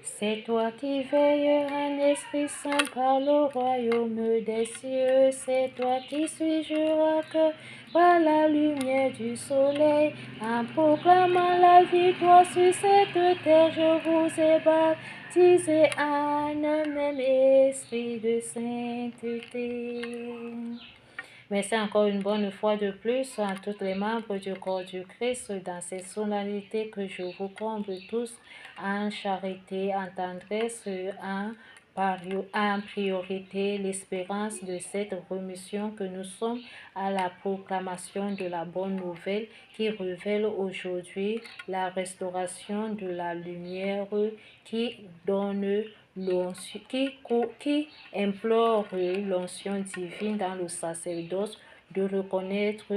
C'est toi qui veilles un Esprit Saint par le royaume des cieux. C'est toi qui suis que par la lumière du soleil. En proclamant la victoire sur cette terre, je vous ai baptisé en un même esprit de sainteté. Merci encore une bonne fois de plus à tous les membres du corps du Christ dans ces solennalités que je vous comble tous en charité, en tendresse, en priorité l'espérance de cette remission que nous sommes à la proclamation de la bonne nouvelle qui révèle aujourd'hui la restauration de la lumière qui donne qui implore l'onction divine dans le sacerdoce de reconnaître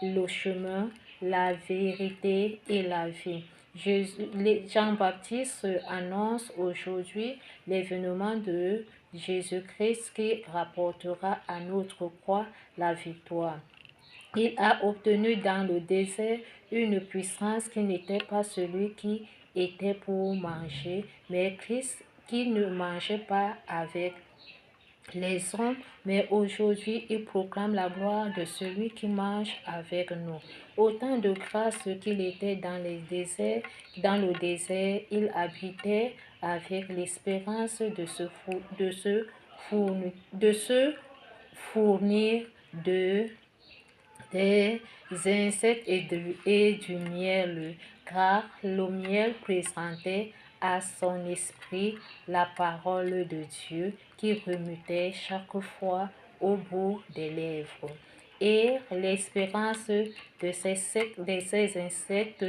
le chemin, la vérité et la vie. Jean-Baptiste annonce aujourd'hui l'événement de Jésus-Christ qui rapportera à notre croix la victoire. Il a obtenu dans le désert une puissance qui n'était pas celui qui était pour manger, mais Christ qui ne mangeait pas avec les hommes, mais aujourd'hui il proclame la gloire de celui qui mange avec nous. Autant de grâce qu'il était dans le désert, il habitait avec l'espérance de se fournir des insectes et du miel, car le miel présentait à son esprit la parole de Dieu qui remuait chaque fois au bout des lèvres. Et l'espérance de ces insectes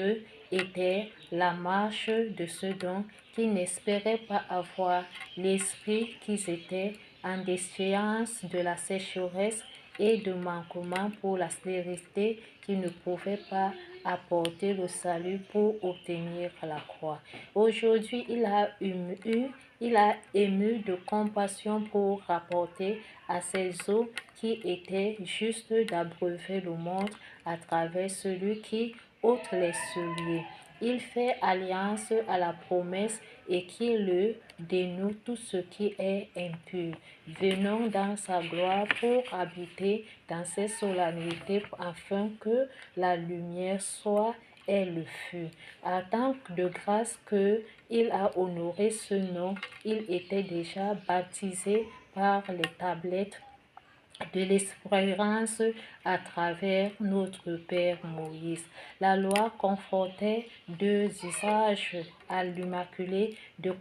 était la marche de ceux dont qui n'espéraient pas avoir l'esprit, qu'ils étaient en défiance de la sécheresse et de manquement pour la stérilité qui ne pouvait pas apporter le salut pour obtenir la croix. Aujourd'hui, il a ému de compassion pour rapporter à ces eaux qui étaient juste d'abreuver le monde à travers celui qui ôte les souliers. Il fait alliance à la promesse et qui le dénoue tout ce qui est impur. Venons dans sa gloire pour habiter dans ces solennités afin que la lumière soit et le feu. En tant que de grâce que il a honoré ce nom, il était déjà baptisé par les tablettes de l'espérance à travers notre Père Moïse. La loi confortait deux usages à l'Immaculée de